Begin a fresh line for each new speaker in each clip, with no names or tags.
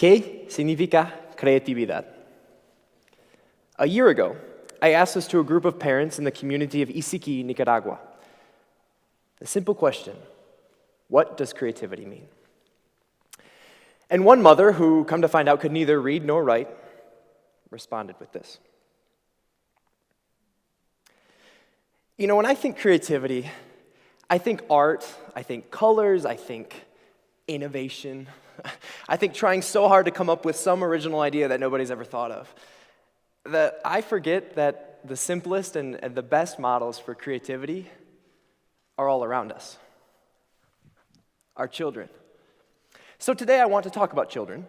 ¿Qué significa creatividad? A year ago, I asked this to a group of parents in the community of Isiki, Nicaragua. A simple question: what does creativity mean? And one mother, who, come to find out, could neither read nor write, responded with this. You know, when I think creativity, I think art, I think colors, I think innovation. I think trying so hard to come up with some original idea that nobody's ever thought of. That I forget that the simplest and the best models for creativity are all around us. Our children. So today I want to talk about children.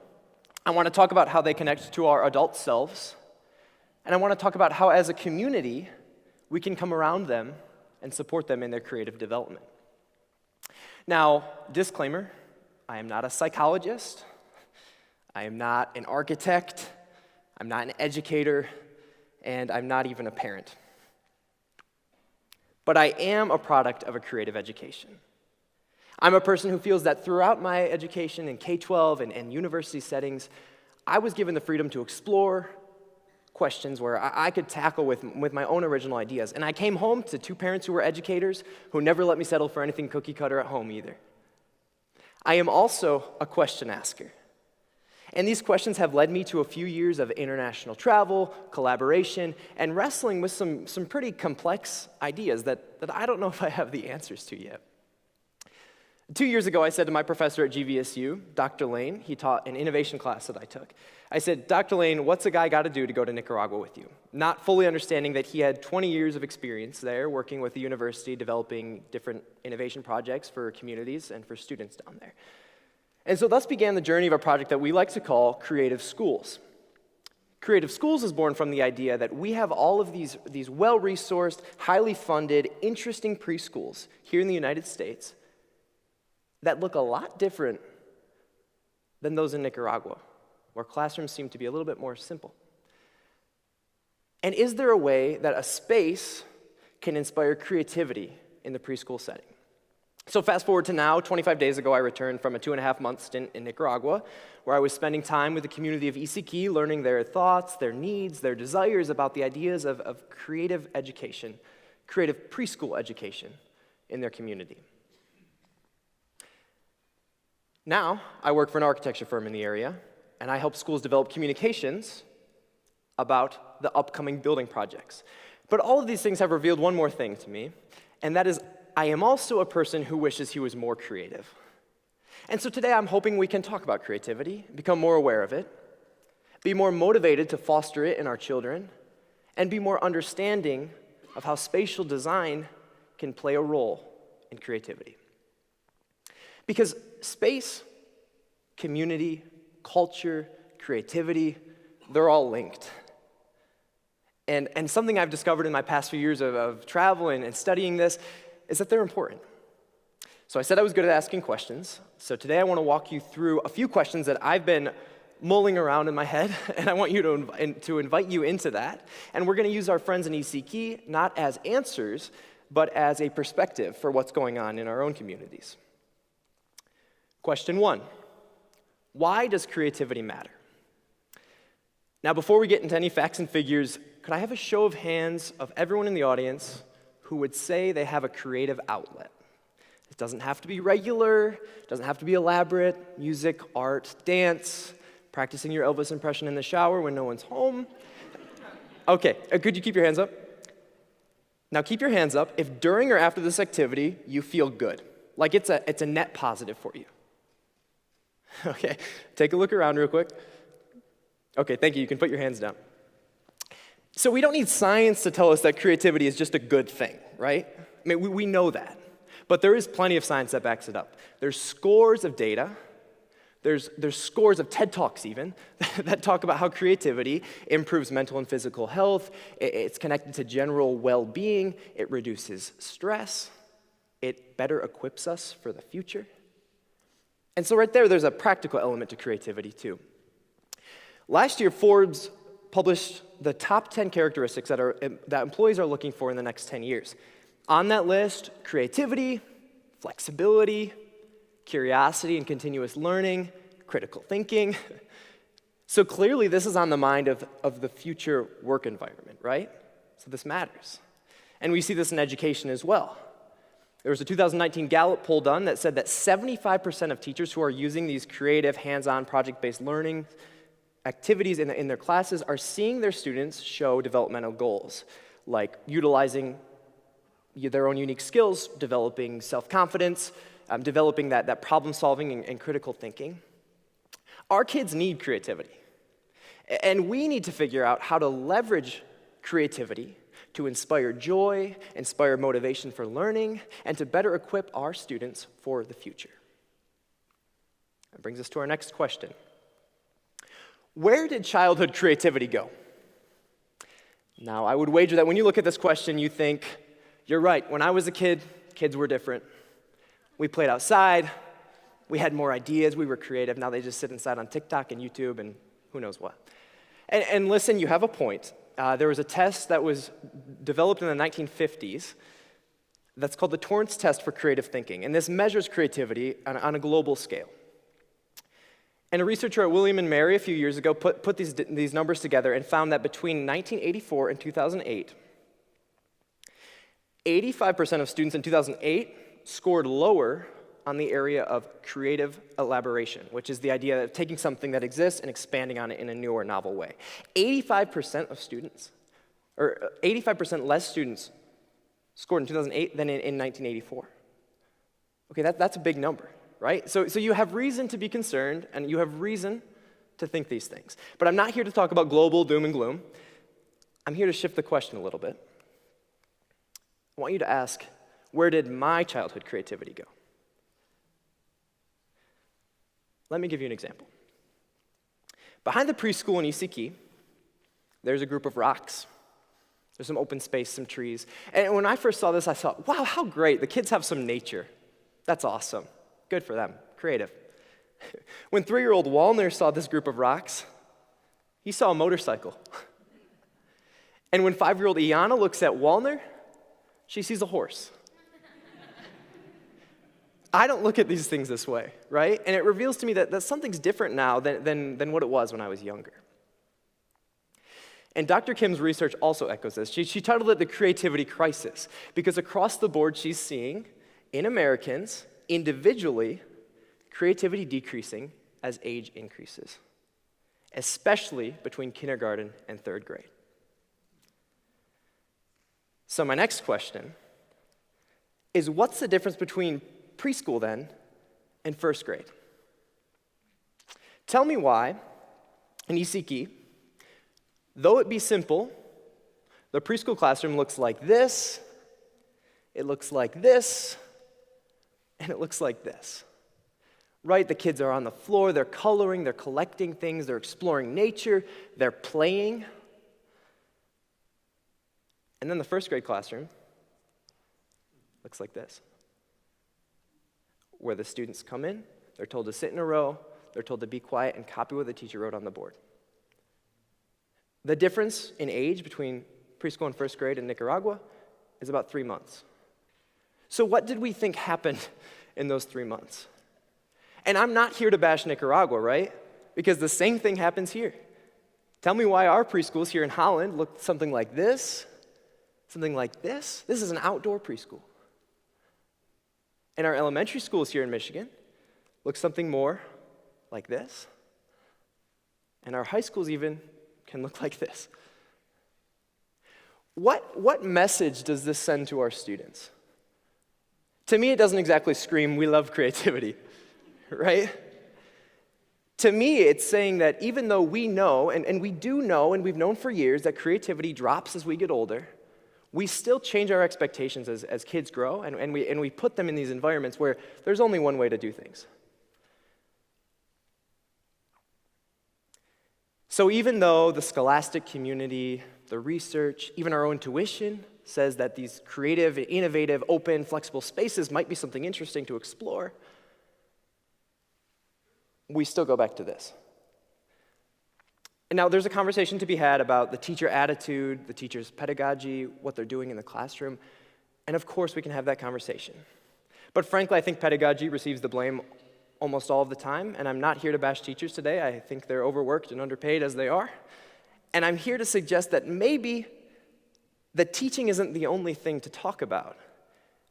I want to talk about how they connect to our adult selves. And I want to talk about how, as a community, we can come around them and support them in their creative development. Now, disclaimer, I am not a psychologist. I am not an architect. I'm not an educator. And I'm not even a parent. But I am a product of a creative education. I'm a person who feels that throughout my education in K-12 and university settings, I was given the freedom to explore questions where I could tackle with my own original ideas. And I came home to two parents who were educators who never let me settle for anything cookie cutter at home either. I am also a question asker. And these questions have led me to a few years of international travel, collaboration, and wrestling with some pretty complex ideas that I don't know if I have the answers to yet. 2 years ago, I said to my professor at GVSU, Dr. Lane, he taught an innovation class that I took. I said, Dr. Lane, what's a guy got to do to go to Nicaragua with you? Not fully understanding that he had 20 years of experience there working with the university, developing different innovation projects for communities and for students down there. And so thus began the journey of a project that we like to call Creative Schools. Creative Schools is born from the idea that we have all of these well-resourced, highly funded, interesting preschools here in the United States that look a lot different than those in Nicaragua, where classrooms seem to be a little bit more simple. And is there a way that a space can inspire creativity in the preschool setting? So fast forward to now, 25 days ago, I returned from a 2.5-month stint in Nicaragua, where I was spending time with the community of Isiki, learning their thoughts, their needs, their desires about the ideas of creative education, creative preschool education in their community. Now, I work for an architecture firm in the area, and I help schools develop communications about the upcoming building projects. But all of these things have revealed one more thing to me, and that is I am also a person who wishes he was more creative. And so today I'm hoping we can talk about creativity, become more aware of it, be more motivated to foster it in our children, and be more understanding of how spatial design can play a role in creativity. Because space, community, culture, creativity, they're all linked. And something I've discovered in my past few years of travel and studying this is that they're important. So I said I was good at asking questions. So today I want to walk you through a few questions that I've been mulling around in my head, and I want you to invite you into that. And we're going to use our friends in ECK not as answers, but as a perspective for what's going on in our own communities. Question 1, why does creativity matter? Now, before we get into any facts and figures, could I have a show of hands of everyone in the audience who would say they have a creative outlet? It doesn't have to be regular, it doesn't have to be elaborate, music, art, dance, practicing your Elvis impression in the shower when no one's home. Okay, could you keep your hands up? Now keep your hands up if during or after this activity you feel good, like it's a net positive for you. Okay, take a look around real quick. Okay, thank you. You can put your hands down. So we don't need science to tell us that creativity is just a good thing, right? I mean, we know that. But there is plenty of science that backs it up. There's scores of data. There's scores of TED Talks even that talk about how creativity improves mental and physical health. It's connected to general well-being. It reduces stress. It better equips us for the future. And so right there's a practical element to creativity too. Last year, Forbes published the top 10 characteristics that employees are looking for in the next 10 years. On that list, creativity, flexibility, curiosity and continuous learning, critical thinking. So clearly this is on the mind of the future work environment, right? So this matters. And we see this in education as well. There was a 2019 Gallup poll done that said that 75% of teachers who are using these creative, hands-on, project-based learning activities in their classes are seeing their students show developmental goals, like utilizing their own unique skills, developing self-confidence, developing that problem-solving and critical thinking. Our kids need creativity, and we need to figure out how to leverage creativity to inspire joy, inspire motivation for learning, and to better equip our students for the future. That brings us to our next question. Where did childhood creativity go? Now, I would wager that when you look at this question, you think, you're right, when I was a kid, kids were different. We played outside, we had more ideas, we were creative. Now they just sit inside on TikTok and YouTube and who knows what. And listen, you have a point. There was a test that was developed in the 1950s that's called the Torrance Test for Creative Thinking, and this measures creativity on a global scale. And a researcher at William and Mary a few years ago put these numbers together and found that between 1984 and 2008, 85% of students in 2008 scored lower on the area of creative elaboration, which is the idea of taking something that exists and expanding on it in a new or novel way. 85% of students, or 85% less students scored in 2008 than in 1984. Okay, that's a big number, right? So you have reason to be concerned, and you have reason to think these things. But I'm not here to talk about global doom and gloom. I'm here to shift the question a little bit. I want you to ask, where did my childhood creativity go? Let me give you an example. Behind the preschool in ECK, there's a group of rocks. There's some open space, some trees. And when I first saw this, I thought, wow, how great. The kids have some nature. That's awesome. Good for them. Creative. When 3-year-old Walner saw this group of rocks, he saw a motorcycle. And when 5-year-old Iana looks at Walner, she sees a horse. I don't look at these things this way, right? And it reveals to me that something's different now than what it was when I was younger. And Dr. Kim's research also echoes this. She titled it the creativity crisis, because across the board she's seeing, in Americans, individually, creativity decreasing as age increases, especially between kindergarten and 3rd grade. So my next question is, what's the difference between preschool then and 1st grade? Tell me why, in ECK, though it be simple, the preschool classroom looks like this, it looks like this, and it looks like this. Right? The kids are on the floor, they're coloring, they're collecting things, they're exploring nature, they're playing. And then the 1st grade classroom looks like this, where the students come in, they're told to sit in a row, they're told to be quiet and copy what the teacher wrote on the board. The difference in age between preschool and 1st grade in Nicaragua is about 3 months. So what did we think happened in those 3 months? And I'm not here to bash Nicaragua, right? Because the same thing happens here. Tell me why our preschools here in Holland look something like this, something like this. This is an outdoor preschool. And our elementary schools here in Michigan look something more like this. And our high schools even can look like this. What message does this send to our students? To me, it doesn't exactly scream, we love creativity, right? To me, it's saying that even though we know, and we do know, and we've known for years, that creativity drops as we get older, we still change our expectations as kids grow, and we put them in these environments where there's only one way to do things. So even though the scholastic community, the research, even our own tuition says that these creative, innovative, open, flexible spaces might be something interesting to explore, we still go back to this. And now there's a conversation to be had about the teacher attitude, the teacher's pedagogy, what they're doing in the classroom, and of course we can have that conversation. But frankly, I think pedagogy receives the blame almost all of the time, and I'm not here to bash teachers today. I think they're overworked and underpaid as they are. And I'm here to suggest that maybe that teaching isn't the only thing to talk about.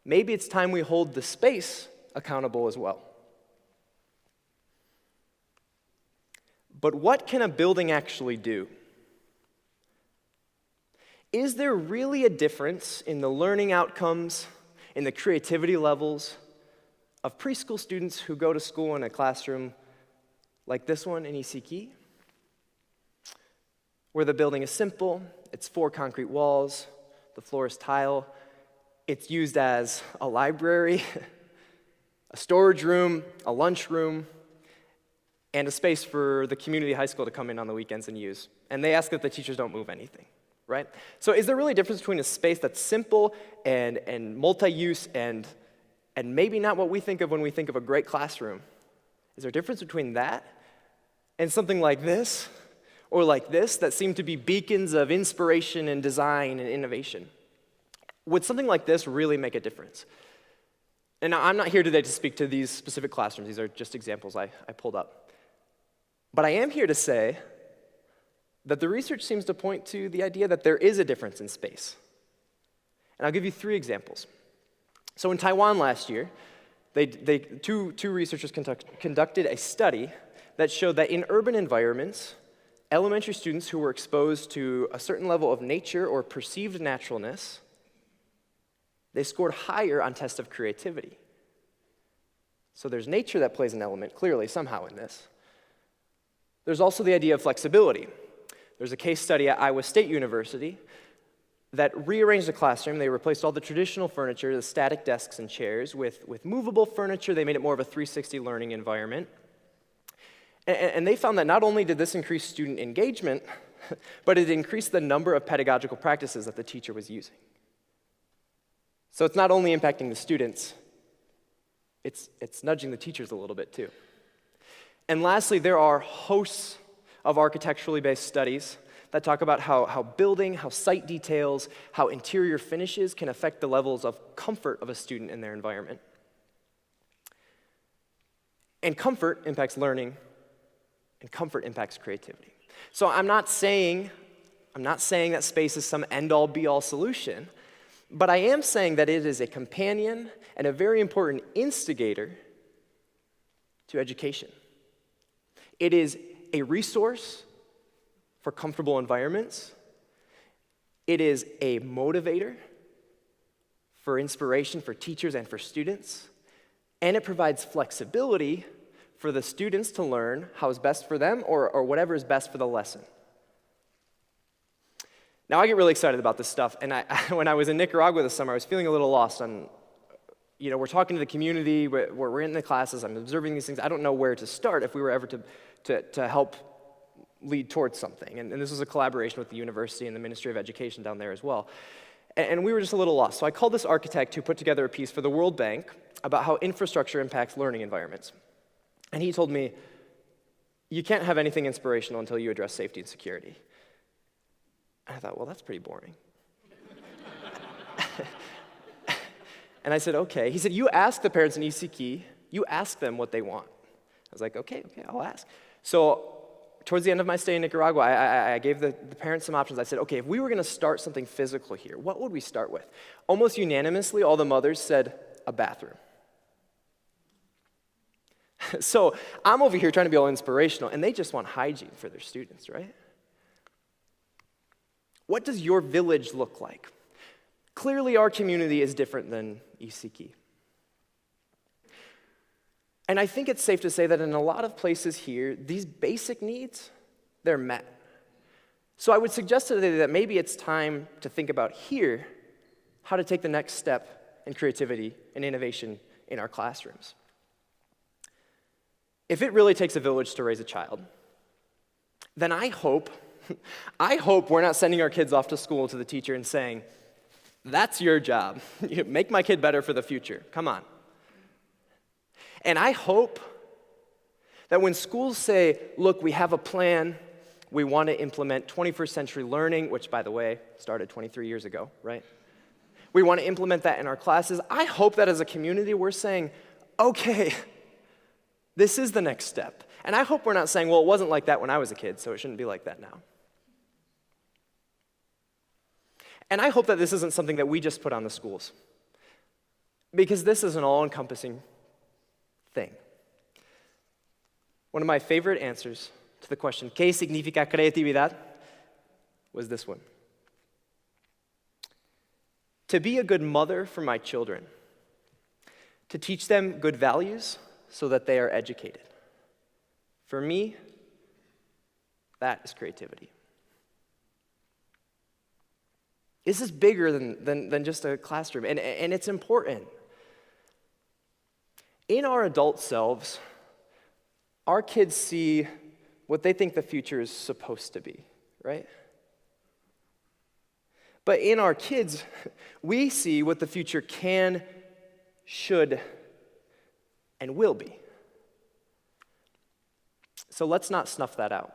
Maybe it's time we hold the space accountable as well. But what can a building actually do? Is there really a difference in the learning outcomes, in the creativity levels of preschool students who go to school in a classroom like this one in ECK, where the building is simple, it's 4 concrete walls, the floor is tile, it's used as a library, a storage room, a lunch room, and a space for the community high school to come in on the weekends and use. And they ask that the teachers don't move anything, right? So is there really a difference between a space that's simple and multi-use and maybe not what we think of when we think of a great classroom? Is there a difference between that and something like this or like this that seem to be beacons of inspiration and design and innovation? Would something like this really make a difference? And now, I'm not here today to speak to these specific classrooms. These are just examples I pulled up. But I am here to say that the research seems to point to the idea that there is a difference in space. And I'll give you 3 examples. So in Taiwan last year, two researchers conducted a study that showed that in urban environments, elementary students who were exposed to a certain level of nature or perceived naturalness, they scored higher on tests of creativity. So there's nature that plays an element, clearly, somehow in this. There's also the idea of flexibility. There's a case study at Iowa State University that rearranged the classroom. They replaced all the traditional furniture, the static desks and chairs, with movable furniture. They made it more of a 360 learning environment. And they found that not only did this increase student engagement, but it increased the number of pedagogical practices that the teacher was using. So it's not only impacting the students, it's nudging the teachers a little bit too. And lastly, there are hosts of architecturally based studies that talk about how building, how site details, how interior finishes can affect the levels of comfort of a student in their environment. And comfort impacts learning, and comfort impacts creativity. So I'm not saying that space is some end-all, be-all solution, but I am saying that it is a companion and a very important instigator to education. It is a resource for comfortable environments. It is a motivator for inspiration for teachers and for students. And it provides flexibility for the students to learn how is best for them or whatever is best for the lesson. Now, I get really excited about this stuff, and when I was in Nicaragua this summer, I was feeling a little lost on, we're talking to the community, we're in the classes, I'm observing these things. I don't know where to start if we were ever to help lead towards something. And this was a collaboration with the university and the Ministry of Education down there as well. And we were just a little lost. So I called this architect who put together a piece for the World Bank about how infrastructure impacts learning environments. And he told me, you can't have anything inspirational until you address safety and security. And I thought, well, that's pretty boring. And I said, okay. He said, you ask the parents in ECK, you ask them what they want. I was like, okay, I'll ask. So towards the end of my stay in Nicaragua, I gave the parents some options. I said, okay, if we were going to start something physical here, what would we start with? Almost unanimously, all the mothers said, a bathroom. So I'm over here trying to be all inspirational, and they just want hygiene for their students, right? What does your village look like? Clearly, our community is different than ECK. And I think it's safe to say that in a lot of places here, these basic needs, they're met. So I would suggest today that maybe it's time to think about here how to take the next step in creativity and innovation in our classrooms. If it really takes a village to raise a child, then I hope we're not sending our kids off to school to the teacher and saying, that's your job. Make my kid better for the future. Come on. And I hope that when schools say, look, we have a plan, we want to implement 21st century learning, which, by the way, started 23 years ago, right? We want to implement that in our classes. I hope that as a community we're saying, okay, This is the next step. And I hope we're not saying, well, it wasn't like that when I was a kid, so it shouldn't be like that now. And I hope that this isn't something that we just put on the schools, because this is an all-encompassing thing. One of my favorite answers to the question, ¿Qué significa creatividad?, was this one. To be a good mother for my children, to teach them good values so that they are educated. For me, that is creativity. This is bigger than just a classroom, and it's important. In our adult selves, our kids see what they think the future is supposed to be, right? But in our kids, we see what the future can, should, and will be. So let's not snuff that out.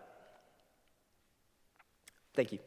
Thank you.